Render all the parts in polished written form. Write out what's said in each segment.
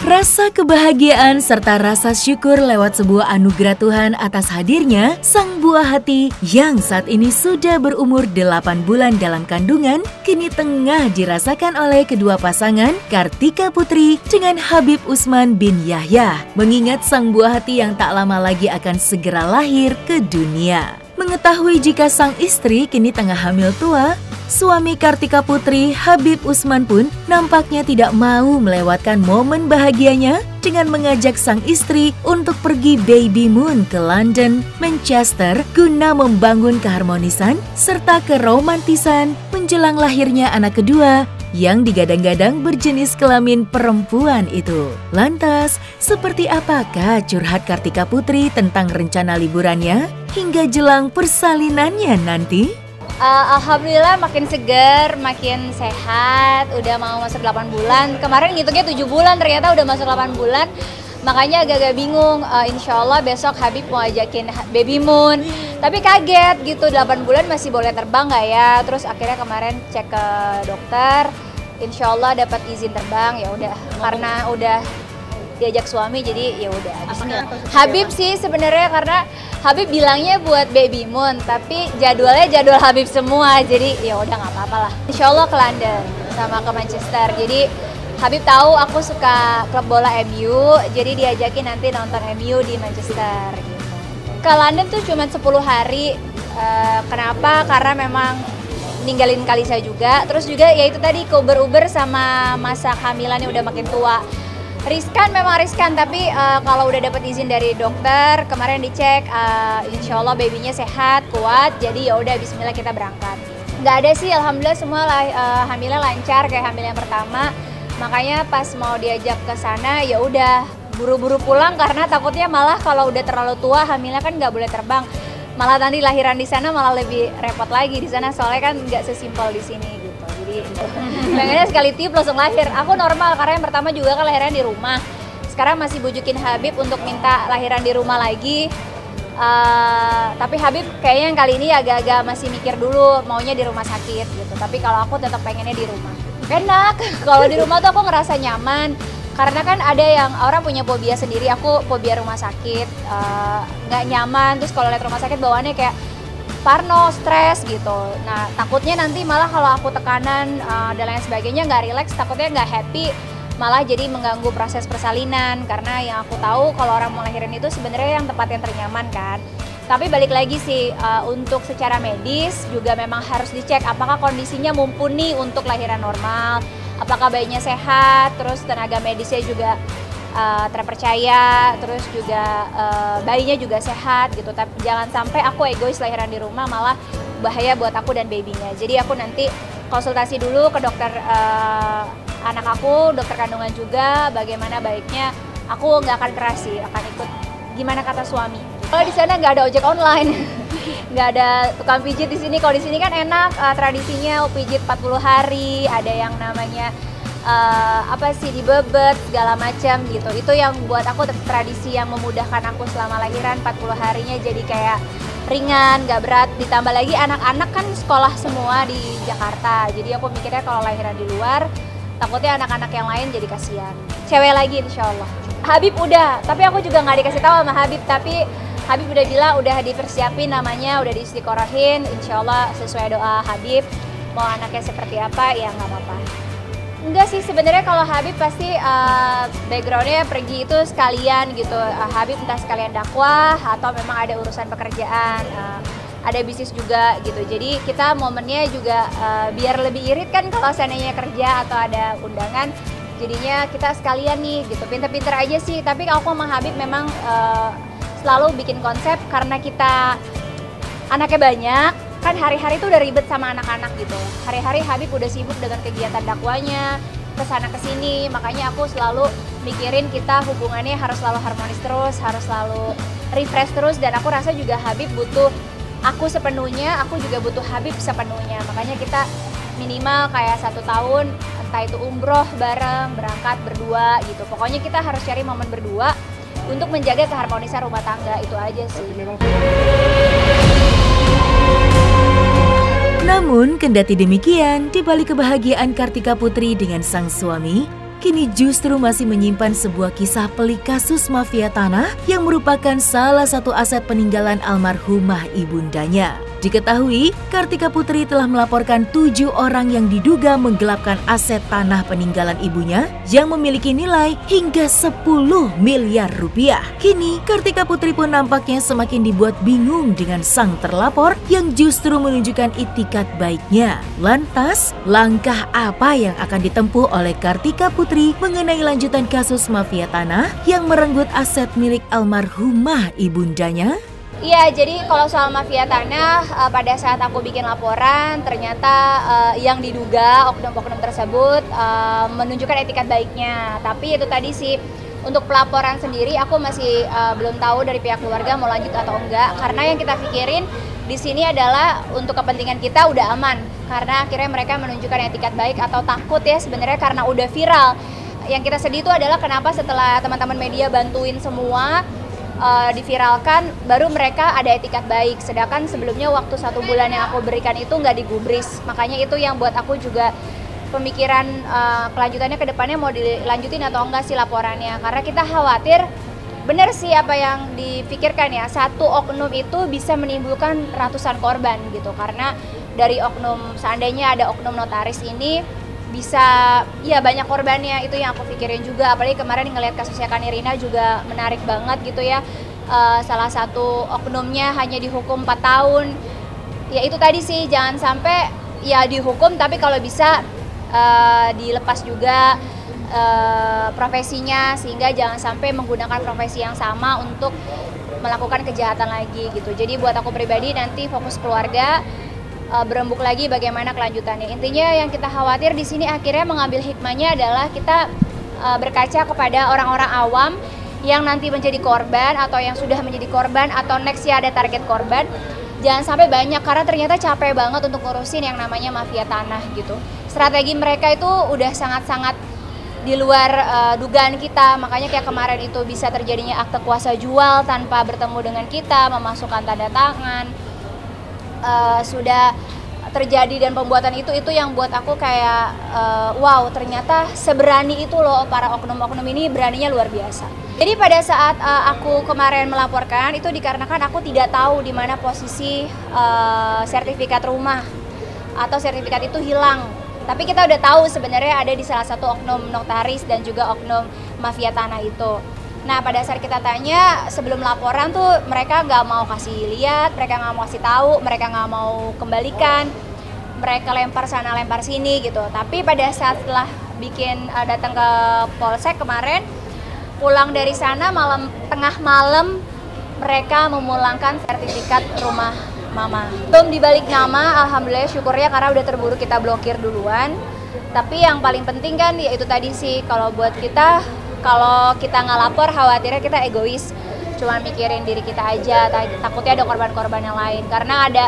Rasa kebahagiaan serta rasa syukur lewat sebuah anugerah Tuhan atas hadirnya sang buah hati yang saat ini sudah berumur 8 bulan dalam kandungan, kini tengah dirasakan oleh kedua pasangan Kartika Putri dengan Habib Usman bin Yahya. Mengingat sang buah hati yang tak lama lagi akan segera lahir ke dunia. Mengetahui jika sang istri kini tengah hamil tua, suami Kartika Putri, Habib Usman pun nampaknya tidak mau melewatkan momen bahagianya dengan mengajak sang istri untuk pergi baby moon ke London, Manchester guna membangun keharmonisan serta keromantisan menjelang lahirnya anak kedua yang digadang-gadang berjenis kelamin perempuan itu. Lantas, seperti apakah curhat Kartika Putri tentang rencana liburannya hingga jelang persalinannya nanti? Alhamdulillah makin segar, makin sehat, udah mau masuk 8 bulan. Kemarin ngitungnya 7 bulan, ternyata udah masuk 8 bulan. Makanya agak-agak bingung, insya Allah besok Habib mau ajakin baby moon. Tapi kaget gitu, 8 bulan masih boleh terbang nggak ya? Terus akhirnya kemarin cek ke dokter, insya Allah dapat izin terbang. Ya udah, karena udah diajak suami jadi ya udah. Habib sih sebenarnya, karena Habib bilangnya buat baby moon, tapi jadwalnya jadwal Habib semua, jadi ya udah nggak apa-apa lah. Insya Allah ke London sama ke Manchester. Jadi Habib tahu aku suka klub bola MU, jadi diajakin nanti nonton MU di Manchester gitu. Ke London tuh cuma 10 hari. Kenapa? Karena memang ninggalin Kalisa juga. Terus juga ya itu tadi Uber sama masa kehamilan yang udah makin tua. Riskan, memang riskan, tapi kalau udah dapat izin dari dokter, kemarin dicek, insya Allah babynya sehat, kuat, jadi ya udah Bismillah kita berangkat. Nggak ada sih, alhamdulillah semua hamilnya lancar kayak hamil yang pertama. Makanya pas mau diajak ke sana ya udah buru-buru pulang karena takutnya malah kalau udah terlalu tua hamilnya kan nggak boleh terbang. Malah nanti lahiran di sana malah lebih repot lagi di sana, soalnya kan nggak sesimpel di sini gitu. Jadi pengennya sekali tiup langsung lahir. Aku normal karena yang pertama juga kan lahiran di rumah. Sekarang masih bujukin Habib untuk minta lahiran di rumah lagi. Tapi Habib kayaknya yang kali ini agak-agak masih mikir dulu maunya di rumah sakit gitu. Tapi kalau aku tetap pengennya di rumah. Enak, kalau di rumah tuh aku ngerasa nyaman. Karena kan ada yang orang punya fobia sendiri, aku fobia rumah sakit, nggak nyaman. Terus kalau lihat rumah sakit bawaannya kayak parno, stres gitu. Nah takutnya nanti malah kalau aku tekanan dan lain sebagainya nggak rileks, takutnya nggak happy, malah jadi mengganggu proses persalinan. Karena yang aku tahu kalau orang mau lahirin itu sebenarnya yang tempat yang ternyaman kan. Tapi balik lagi sih, untuk secara medis juga memang harus dicek apakah kondisinya mumpuni untuk lahiran normal, apakah bayinya sehat, terus tenaga medisnya juga terpercaya, terus juga bayinya juga sehat gitu. Tapi jangan sampai aku egois lahiran di rumah malah bahaya buat aku dan babynya. Jadi aku nanti konsultasi dulu ke dokter anak aku, dokter kandungan juga, bagaimana baiknya. Aku nggak akan keras sih, akan ikut gimana kata suami. Kalau di sana nggak ada ojek online, nggak ada tukang pijit di sini. Kalau di sini kan enak, tradisinya pijit 40 hari, ada yang namanya dibebet segala macam gitu. Itu yang buat aku tradisi yang memudahkan aku selama lahiran. 40 harinya jadi kayak ringan, nggak berat. Ditambah lagi anak-anak kan sekolah semua di Jakarta, jadi aku mikirnya kalau lahiran di luar takutnya anak-anak yang lain jadi kasihan. Cewek lagi insya Allah. Habib udah, tapi aku juga nggak dikasih tahu sama Habib, tapi Habib udah bilang udah dipersiapin namanya, udah diistiqorohin, insya Allah sesuai doa Habib. Mau anaknya seperti apa ya nggak apa-apa. Enggak sih, sebenarnya kalau Habib pasti backgroundnya pergi itu sekalian gitu. Habib entah sekalian dakwah atau memang ada urusan pekerjaan, ada bisnis juga gitu. Jadi kita momennya juga biar lebih irit kan kalau seandainya kerja atau ada undangan. Jadinya kita sekalian nih gitu, pinter-pinter aja sih. Tapi aku sama Habib memang selalu bikin konsep karena kita anaknya banyak. Kan hari-hari tuh udah ribet sama anak-anak gitu. Hari-hari Habib udah sibuk dengan kegiatan dakwanya, kesana kesini. Makanya aku selalu mikirin kita hubungannya harus selalu harmonis terus, harus selalu refresh terus. Dan aku rasa juga Habib butuh aku sepenuhnya, aku juga butuh Habib sepenuhnya. Makanya kita minimal kayak 1 tahun, entah itu umroh bareng, berangkat berdua gitu. Pokoknya kita harus cari momen berdua untuk menjaga keharmonisan rumah tangga, itu aja sih. Namun, kendati demikian, di balik kebahagiaan Kartika Putri dengan sang suami, kini justru masih menyimpan sebuah kisah pelik kasus mafia tanah yang merupakan salah satu aset peninggalan almarhumah ibundanya. Diketahui, Kartika Putri telah melaporkan 7 orang yang diduga menggelapkan aset tanah peninggalan ibunya yang memiliki nilai hingga 10 miliar rupiah. Kini, Kartika Putri pun nampaknya semakin dibuat bingung dengan sang terlapor yang justru menunjukkan itikat baiknya. Lantas, langkah apa yang akan ditempuh oleh Kartika Putri mengenai lanjutan kasus mafia tanah yang merenggut aset milik almarhumah ibundanya? Iya, jadi kalau soal mafia tanah, pada saat aku bikin laporan, ternyata yang diduga oknum-oknum tersebut menunjukkan etikat baiknya. Tapi itu tadi sih, untuk pelaporan sendiri aku masih belum tahu dari pihak keluarga mau lanjut atau enggak. Karena yang kita pikirin di sini adalah untuk kepentingan kita udah aman. Karena akhirnya mereka menunjukkan etikat baik atau takut ya sebenarnya karena udah viral. Yang kita sedih itu adalah kenapa setelah teman-teman media bantuin semua, diviralkan, baru mereka ada etikat baik. Sedangkan sebelumnya waktu 1 bulan yang aku berikan itu nggak digubris. Makanya itu yang buat aku juga pemikiran kelanjutannya ke depannya mau dilanjutin atau enggak sih laporannya. Karena kita khawatir, bener sih apa yang dipikirkan ya, satu oknum itu bisa menimbulkan ratusan korban gitu. Karena dari oknum, seandainya ada oknum notaris ini, bisa ya banyak korbannya, itu yang aku pikirin juga. Apalagi kemarin ngelihat kasusnya Kanirina juga menarik banget gitu ya. Salah satu oknumnya hanya dihukum 4 tahun. Ya itu tadi sih, jangan sampai ya dihukum tapi kalau bisa dilepas juga profesinya, sehingga jangan sampai menggunakan profesi yang sama untuk melakukan kejahatan lagi gitu. Jadi buat aku pribadi nanti fokus keluarga, berembuk lagi bagaimana kelanjutannya. Intinya yang kita khawatir di sini akhirnya mengambil hikmahnya adalah kita berkaca kepada orang-orang awam yang nanti menjadi korban atau yang sudah menjadi korban atau next ya ada target korban. Jangan sampai banyak, karena ternyata capek banget untuk ngurusin yang namanya mafia tanah gitu. Strategi mereka itu udah sangat-sangat di luar dugaan kita. Makanya kayak kemarin itu bisa terjadinya akte kuasa jual tanpa bertemu dengan kita, memasukkan tanda tangan. Sudah terjadi dan pembuatan itu yang buat aku kayak wow, ternyata seberani itu loh para oknum-oknum ini, beraninya luar biasa. Jadi pada saat aku kemarin melaporkan itu dikarenakan aku tidak tahu di mana posisi sertifikat rumah atau sertifikat itu hilang. Tapi kita udah tahu sebenarnya ada di salah satu oknum notaris dan juga oknum mafia tanah itu. Nah pada saat kita tanya sebelum laporan tuh mereka nggak mau kasih lihat, mereka nggak mau kasih tahu, mereka nggak mau kembalikan, mereka lempar sana lempar sini gitu. Tapi pada saat setelah datang ke polsek kemarin, pulang dari sana tengah malam mereka memulangkan sertifikat rumah mama. Belum dibalik nama, alhamdulillah syukurnya karena udah terburu kita blokir duluan. Tapi yang paling penting kan ya itu tadi sih, kalau buat kita, kalau kita nggak lapor khawatirnya kita egois, cuma mikirin diri kita aja, takutnya ada korban-korban yang lain. Karena ada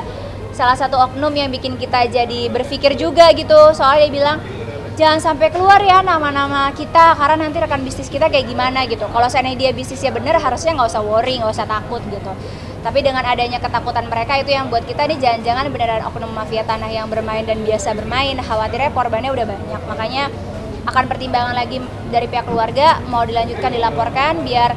salah satu oknum yang bikin kita jadi berpikir juga gitu, soalnya dia bilang jangan sampai keluar ya nama-nama kita, karena nanti rekan bisnis kita kayak gimana gitu. Kalau seandainya dia bisnisnya bener harusnya nggak usah worry, nggak usah takut gitu. Tapi dengan adanya ketakutan mereka itu yang buat kita nih jangan-jangan beneran oknum mafia tanah yang bermain dan biasa bermain, khawatirnya korbannya udah banyak. Makanya akan pertimbangan lagi dari pihak keluarga mau dilanjutkan dilaporkan biar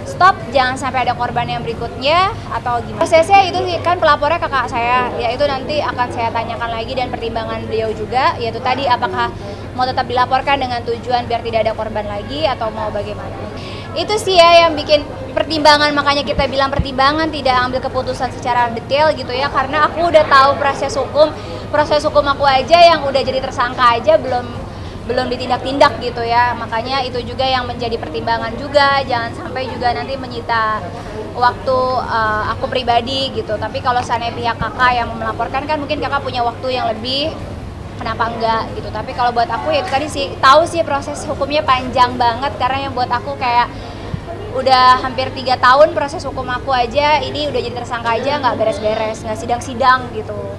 stop, jangan sampai ada korban yang berikutnya atau gimana. Prosesnya itu kan pelapornya kakak saya, yaitu nanti akan saya tanyakan lagi dan pertimbangan beliau juga, yaitu tadi apakah mau tetap dilaporkan dengan tujuan biar tidak ada korban lagi atau mau bagaimana. Itu sih ya yang bikin pertimbangan, makanya kita bilang pertimbangan, tidak ambil keputusan secara detail gitu ya, karena aku udah tahu proses hukum aku aja yang udah jadi tersangka aja belum ditindak-tindak gitu ya. Makanya itu juga yang menjadi pertimbangan juga, jangan sampai juga nanti menyita waktu aku pribadi gitu. Tapi kalau seandainya pihak kakak yang melaporkan kan mungkin kakak punya waktu yang lebih, kenapa enggak gitu. Tapi kalau buat aku ya itu tadi sih, tahu sih proses hukumnya panjang banget, karena yang buat aku kayak udah hampir 3 tahun proses hukum aku aja, ini udah jadi tersangka aja nggak beres-beres, nggak sidang-sidang gitu.